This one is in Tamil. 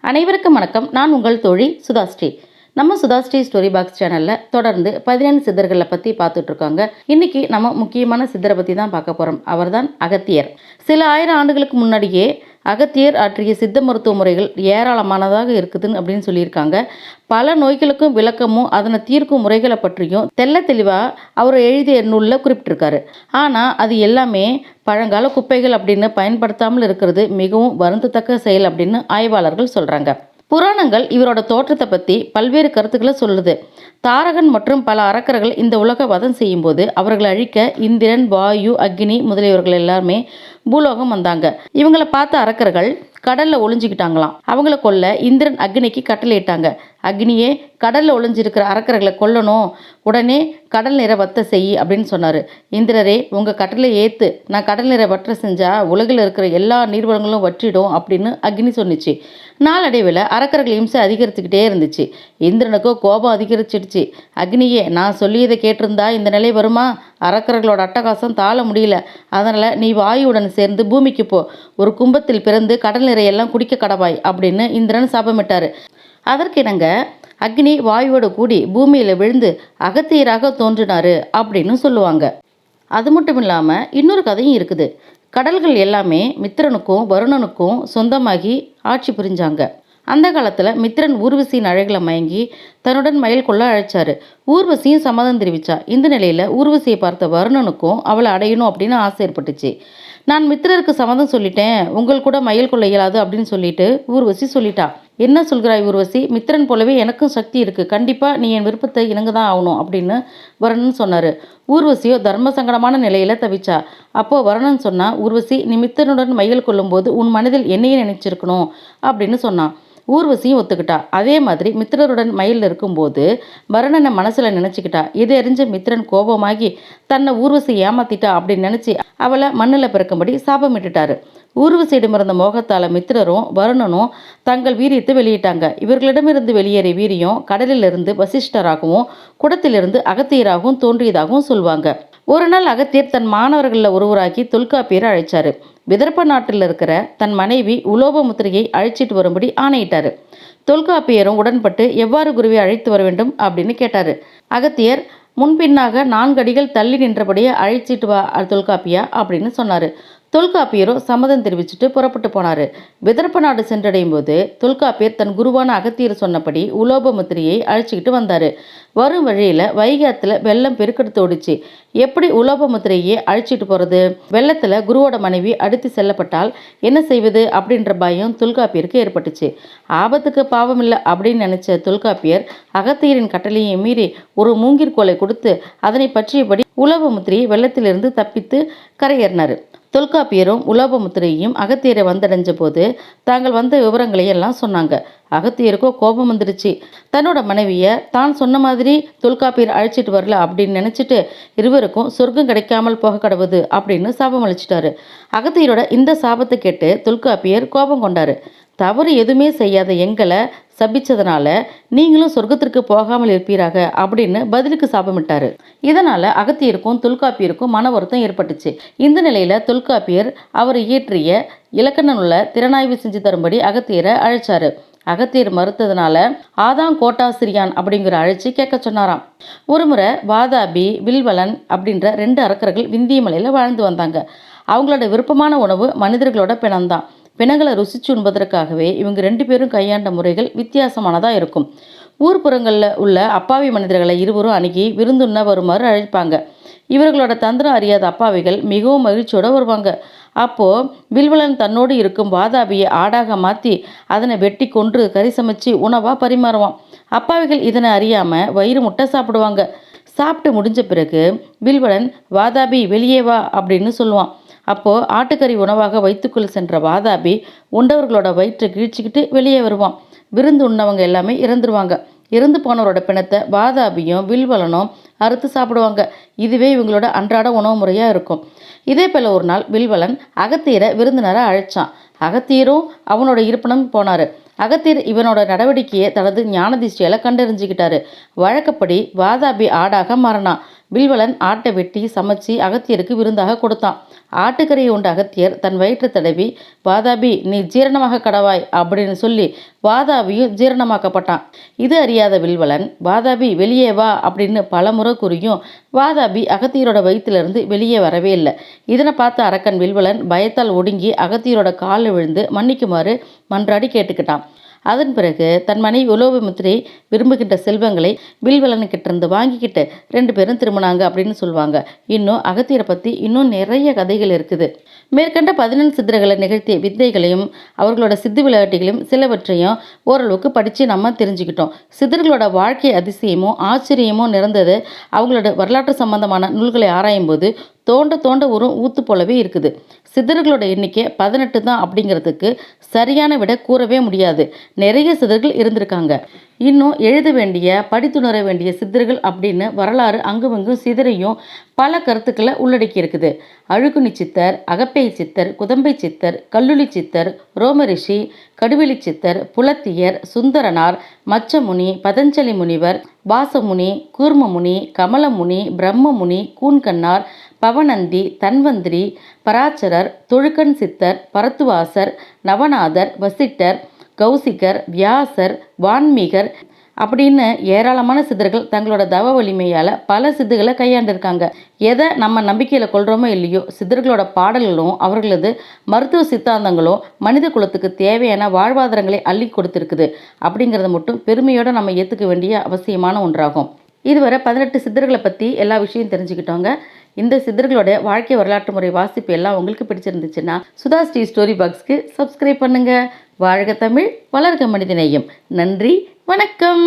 அனைவருக்கும் வணக்கம். நான் உங்கள் தோழி சுதாஸ்ரீ. நம்ம சுதாஸ்ரீ ஸ்டோரி பாக்ஸ் சேனலில் தொடர்ந்து 17 சித்தர்களை பற்றி பார்த்துட்ருக்காங்க. இன்றைக்கி நம்ம முக்கியமான சித்தரை பற்றி தான் பார்க்க போகிறோம். அவர்தான் அகத்தியர். சில ஆயிரம் ஆண்டுகளுக்கு முன்னாடியே அகத்தியர் ஆற்றிய சித்த மருத்துவ முறைகள் ஏராளமானதாக இருக்குதுன்னு அப்படின்னு சொல்லியிருக்காங்க. பல நோய்களுக்கும் விளக்கமும் அதனை தீர்க்கும் முறைகளை பற்றியும் தெள்ள தெளிவாக அவர் எழுதிய நூலில் குறிப்பிட்டிருக்காரு. ஆனால் அது எல்லாமே பழங்கால குப்பைகள் அப்படின்னு பயன்படுத்தாமல் இருக்கிறது மிகவும் வருந்தத்தக்க செயல் அப்படின்னு ஆய்வாளர்கள் சொல்கிறாங்க. புராணங்கள் இவரோட தோற்றத்தை பற்றி பல்வேறு கருத்துக்களை சொல்லுது. தாரகன் மற்றும் பல அரக்கர்கள் இந்த உலக வதம் செய்யும்போது அவர்களை அழிக்க இந்திரன், வாயு, அக்னி முதலியவர்கள் எல்லாருமே பூலோகம் வந்தாங்க. இவங்களை பார்த்த அரக்கர்கள் கடல்ல ஒளிஞ்சுக்கிட்டாங்களாம். அவங்கள கொல்ல இந்திரன் அக்னிக்கு கட்டளையிட்டாங்க. அக்னியே கடல்ல ஒளிஞ்சிருக்கிற அரக்கர்களை கொல்லணும், உடனே கடல் நிற வத்த செய் அப்படின்னு சொன்னார். இந்திரரே, உங்கள் கட்டளை ஏற்று நான் கடல் நிற வற்ற செஞ்சால் உலகில் இருக்கிற எல்லா நீர்வளங்களும் வற்றிடும் அப்படின்னு அக்னி சொன்னிச்சு. நாளடைவில் அரக்கர்கள் இம்சை அதிகரிச்சுக்கிட்டே இருந்துச்சு. இந்திரனுக்கோ கோபம் அதிகரிச்சிடுச்சு. அக்னியே, நான் சொல்லியதை கேட்டிருந்தா இந்த நிலை வருமா? அரக்கர்களோட அட்டகாசம் தாழ முடியல. அதனால் நீ வாயுடன் சேர்ந்து பூமிக்கு போ, ஒரு கும்பத்தில் பிறந்து கடல் நிறையெல்லாம் குடிக்க கடவாய் அப்படின்னு இந்திரன் சாபமிட்டார். அதற்கிணங்க அக்னி வாயுவோடு கூடி பூமியில் விழுந்து அகத்தியராக தோன்றினார் அப்படின்னு சொல்லுவாங்க. அது மட்டும் இல்லாமல் இன்னொரு கதையும் இருக்குது. கடல்கள் எல்லாமே மித்திரனுக்கும் வருணனுக்கும் சொந்தமாகி ஆட்சி புரிஞ்சாங்க. அந்த காலத்தில் மித்திரன் ஊர்வசியின் அழகில் மயங்கி தன்னுடன் மயில் கொள்ள அழைச்சாரு. ஊர்வசியும் சம்மதம் தெரிவிச்சா. இந்த நிலையில் ஊர்வசியை பார்த்த வருணனுக்கும் அவளை அடையணும் அப்படின்னு ஆசை ஏற்பட்டுச்சு. நான் மித்திரருக்கு சம்மதம் சொல்லிட்டேன், உங்கள் கூட மயில் கொள்ள இயலாது அப்படின்னு சொல்லிட்டு ஊர்வசி சொல்லிட்டா. என்ன சொல்கிறாய் ஊர்வசி? மித்திரன் போலவே எனக்கும் சக்தி இருக்குது, கண்டிப்பாக நீ என் விருப்பத்தை இணங்க தான் ஆகணும் அப்படின்னு வருணன் சொன்னார். ஊர்வசியோ தர்ம சங்கடமான நிலையில் தவிச்சா. அப்போது வருணன் சொன்னா, ஊர்வசி, நீ மித்திரனுடன் மயில் கொள்ளும்போது உன் மனதில் என்னையே நினைச்சிருக்கணும் அப்படின்னு சொன்னான். ஊர்வசியும் ஒத்துக்கிட்டா. அதே மாதிரி மித்திரருடன் மயில் இருக்கும்போது வருணனை மனசில் நினச்சிக்கிட்டா. இதை அறிஞ்ச மித்திரன் கோபமாகி தன்னை ஊர்வசி ஏமாத்திட்டா அப்படின்னு நினச்சி அவளை மண்ணில் பிறக்கும்படி சாபமிட்டுட்டாரு. ஊர்வசியிடமிருந்த மோகத்தால் மித்திரரும் வருணனும் தங்கள் வீரியத்தை வெளியிட்டாங்க. இவர்களிடமிருந்து வெளியேறிய வீரியம் கடலிலிருந்து வசிஷ்டராகவும் குடத்திலிருந்து அகத்தியராகவும் தோன்றியதாகவும் சொல்லுவாங்க. ஒரு நாள் அகத்தியர் தன் மாணவர்களில் ஒருவராகி தொல்காப்பியரை அழைச்சாரு. விதர்ப்ப நாட்டில் இருக்கிற தன் மனைவி உலோபமுத்திரையை அழைச்சிட்டு வரும்படி ஆணையிட்டாரு. தொல்காப்பியரும் உடன்பட்டு எவ்வாறு குருவை அழைத்து வர வேண்டும் அப்படின்னு கேட்டாரு. அகத்தியர் முன்பின்னாக 4 அடிகள் தள்ளி நின்றபடியே அழைச்சிட்டு வா தொல்காப்பியா அப்படின்னு சொன்னார். தொல்காப்பியரும் சம்மதம் தெரிவிச்சுட்டு புறப்பட்டு போனார். விதர்ப்ப நாடு சென்றடையும் போது தொல்காப்பியர் தன் குருவான அகத்தியர் சொன்னபடி உலோபமுத்திரையை அழைச்சிக்கிட்டு வந்தார். வரும் வழியில் வைகாத்தில் வெள்ளம் பெருக்கெடுத்து ஓடிச்சு. எப்படி உலோபமுத்திரையே அழைச்சிட்டு போகிறது? வெள்ளத்தில் குருவோட மனைவி அடித்து செல்லப்பட்டால் என்ன செய்வது அப்படின்ற பயம் தொல்காப்பியருக்கு ஏற்பட்டுச்சு. ஆபத்துக்கு பாவம் இல்லை அப்படின்னு நினச்ச தொல்காப்பியர் அகத்தியரின் கட்டளையை மீறி ஒரு மூங்கிற்கோலை கொடுத்து அதனை பற்றியபடி உலோபமுத்திரையை வெள்ளத்திலிருந்து தப்பித்து கரையேறினார். தொல்காப்பியரும் உலோபமுத்திரையும் அகத்தியரை வந்தடைஞ்ச போது தாங்கள் வந்த விவரங்களையெல்லாம் சொன்னாங்க. அகத்தியருக்கோ கோபம் வந்துடுச்சு. தன்னோட மனைவியை தான் சொன்ன மாதிரி தொல்காப்பியர் அழைச்சிட்டு வரல அப்படின்னு நினச்சிட்டு இருவருக்கும் சொர்க்கம் கிடைக்காமல் போக கடவுது அப்படின்னு சாபம் அளிச்சிட்டாரு. அகத்தியரோட இந்த சாபத்தை கேட்டு தொல்காப்பியர் கோபம் கொண்டாரு. தவறு எதுவுமே செய்யாத எங்களை சபிச்சதுனால நீங்களும் சொர்க்கத்திற்கு போகாமல் இருப்பீராக அப்படின்னு பதிலுக்கு சாபமிட்டாரு. இதனால அகத்தியருக்கும் தொல்காப்பியருக்கும் மன வருத்தம் ஏற்பட்டுச்சு. இந்த நிலையில தொல்காப்பியர் அவர் இயற்றிய இலக்கண நூலை திறனாய்வு செஞ்சு தரும்படி அகத்தியரை அழைச்சாரு. அகத்தியர் மறுத்ததுனால ஆதாங் கோட்டாசிரியான் அப்படிங்கிற அழைச்சி கேட்க சொன்னாராம். ஒருமுறை வாதாபி, வில்வலன் அப்படின்ற 2 அரக்கர்கள் விந்திய மலையில் வாழ்ந்து வந்தாங்க. அவங்களோட விருப்பமான உணவு மனிதர்களோட பிணம்தான். பிணங்களை ருசிச்சு உண்பதற்காகவே இவங்க 2 பேரும் கையாண்ட முறைகள் வித்தியாசமானதாக இருக்கும். ஊர்ப்புறங்களில் உள்ள அப்பாவி மனிதர்களை இருவரும் அணுகி விருந்துண்ண வருமாறு அழைப்பாங்க. இவர்களோட தந்திரம் அறியாத அப்பாவிகள் மிகவும் மகிழ்ச்சியோடு வருவாங்க. அப்போது வில்வலன் தன்னோடு இருக்கும் வாதாபியை ஆடாக மாற்றி அதனை வெட்டி கொன்று கறி சமைச்சு உணவாக பரிமாறுவான். அப்பாவிகள் இதனை அறியாமல் வயிறு முட்டை சாப்பிடுவாங்க. சாப்பிட்டு முடிஞ்ச பிறகு வில்வலன், வாதாபி வெளியே வா அப்படின்னு சொல்லுவான். அப்போது ஆட்டுக்கறி உணவாக வயிற்றுக்குள் சென்ற வாதாபி உண்டவர்களோட வயிற்றை கிழிச்சிக்கிட்டு வெளியே வருவான். விருந்து உண்ணவங்க எல்லாமே இறந்துருவாங்க. இறந்து போனவரோட பிணத்தை வாதாபியும் வில்வலனும் அறுத்து சாப்பிடுவாங்க. இதுவே இவங்களோட அன்றாட உணவு முறையாக இருக்கும். இதே போல் ஒரு நாள் வில்வலன் அகத்தியரை விருந்தினராக அழைச்சான். அகத்தியரும் அவனோட இருப்பிடம் போனார். அகத்தியர் இவனோட நடவடிக்கையை தனது ஞான திஷ்டியால் கண்டறிஞ்சிக்கிட்டாரு. வழக்கப்படி வாதாபி ஆடாக மாறினான். வில்வலன் ஆட்டை வெட்டி சமைச்சு அகத்தியருக்கு விருந்தாக கொடுத்தான். ஆட்டுக்கறியை உண்ட அகத்தியர் தன் வயிற்று தடவி, வாதாபி நீ ஜீரணமாக கடவாய் அப்படின்னு சொல்லி வாதாபியும் ஜீரணமாக்கப்பட்டான். இது அறியாத வில்வலன், வாதாபி வெளியே வா அப்படின்னு பலமுறை கூறியும் வாதாபி அகத்தியரோட வயிற்றிலிருந்து வெளியே வரவே இல்லை. இதனை பார்த்த அரக்கன் வில்வலன் பயத்தால் ஒடுங்கி அகத்தியரோட காலில் விழுந்து மன்னிக்குமாறு மன்றாடி கேட்டுக்கிட்டான். அதன் பிறகு தன் மனைவி உலோபமுத்திரை விரும்புகின்ற செல்வங்களை வில்வலனுக்கிட்ட இருந்து வாங்கிக்கிட்டு 2 பேரும் திரும்பினாங்க அப்படின்னு சொல்லுவாங்க. இன்னும் அகத்தியரை பற்றி இன்னும் நிறைய கதைகள் இருக்குது. மேற்கண்ட 14 சித்தர்களை நிகழ்த்திய வித்தைகளையும் அவர்களோட சித்து விளையாட்டுகளையும் சிலவற்றையும் ஓரளவுக்கு படித்து நம்ம தெரிஞ்சுக்கிட்டோம். சித்தர்களோட வாழ்க்கை அதிசயமும் ஆச்சரியமும் நிறைந்தது அவங்களோட வரலாற்று சம்பந்தமான நூல்களை ஆராயும் போது தோண்ட தோண்ட ஒரு ஊத்து போலவே இருக்குது. சித்தர்களோட எண்ணிக்கை 18 தான் அப்படிங்கிறதுக்கு சரியான விட கூறவே முடியாது. நிறைய சித்தர்கள் இருந்திருக்காங்க. இன்னும் எழுத வேண்டிய படித்துணர வேண்டிய சித்தர்கள் அப்படின்னு வரலாறு அங்குமிங்கும் சிதறையும் பல கருத்துக்களை உள்ளடக்கி இருக்குது. அழுகுனி சித்தர், அகப்பை சித்தர், குதம்பை சித்தர், கல்லுளி சித்தர், ரோமரிஷி, கடுவெளி சித்தர், புலத்தியர், சுந்தரனார், மச்சமுனி, பதஞ்சலி முனிவர், வாசமுனி, கூர்மமுனி, கமலமுனி, பிரம்மமுனி, கூன்கண்ணார், பவனந்தி, தன்வந்திரி, பராச்சரர், தொழுக்கன் சித்தர், பரத்துவாசர், நவநாதர், வசிட்டர், கௌசிகர், வியாசர், வான்மீகர் அப்படின்னு ஏராளமான சித்தர்கள் தங்களோட தவ வலிமையால் பல சித்துகளை கையாண்டிருக்காங்க. எதை நம்ம நம்பிக்கையில் கொள்கிறோமோ இல்லையோ, சித்தர்களோட பாடல்களும் அவர்களது மருத்துவ சித்தாந்தங்களும் மனித குலத்துக்கு தேவையான வாழ்வாதாரங்களை அள்ளி கொடுத்துருக்குது அப்படிங்கிறத மட்டும் பெருமையோடு நம்ம ஏற்றுக்க வேண்டிய அவசியமான ஒன்றாகும். இதுவரை 18 சித்தர்களை பற்றி எல்லா விஷயம் தெரிஞ்சுக்கிட்டோங்க. இந்த சித்தர்களோட வாழ்க்கை வரலாற்று முறை வாசிப்பு எல்லாம் உங்களுக்கு பிடிச்சிருந்துச்சுன்னா சுதாஸ்ரீ ஸ்டோரி பாக்ஸ்க்கு சப்ஸ்கிரைப் பண்ணுங்கள். வாழ்க தமிழ், வளர்க மனிதநேயம். நன்றி, வணக்கம்.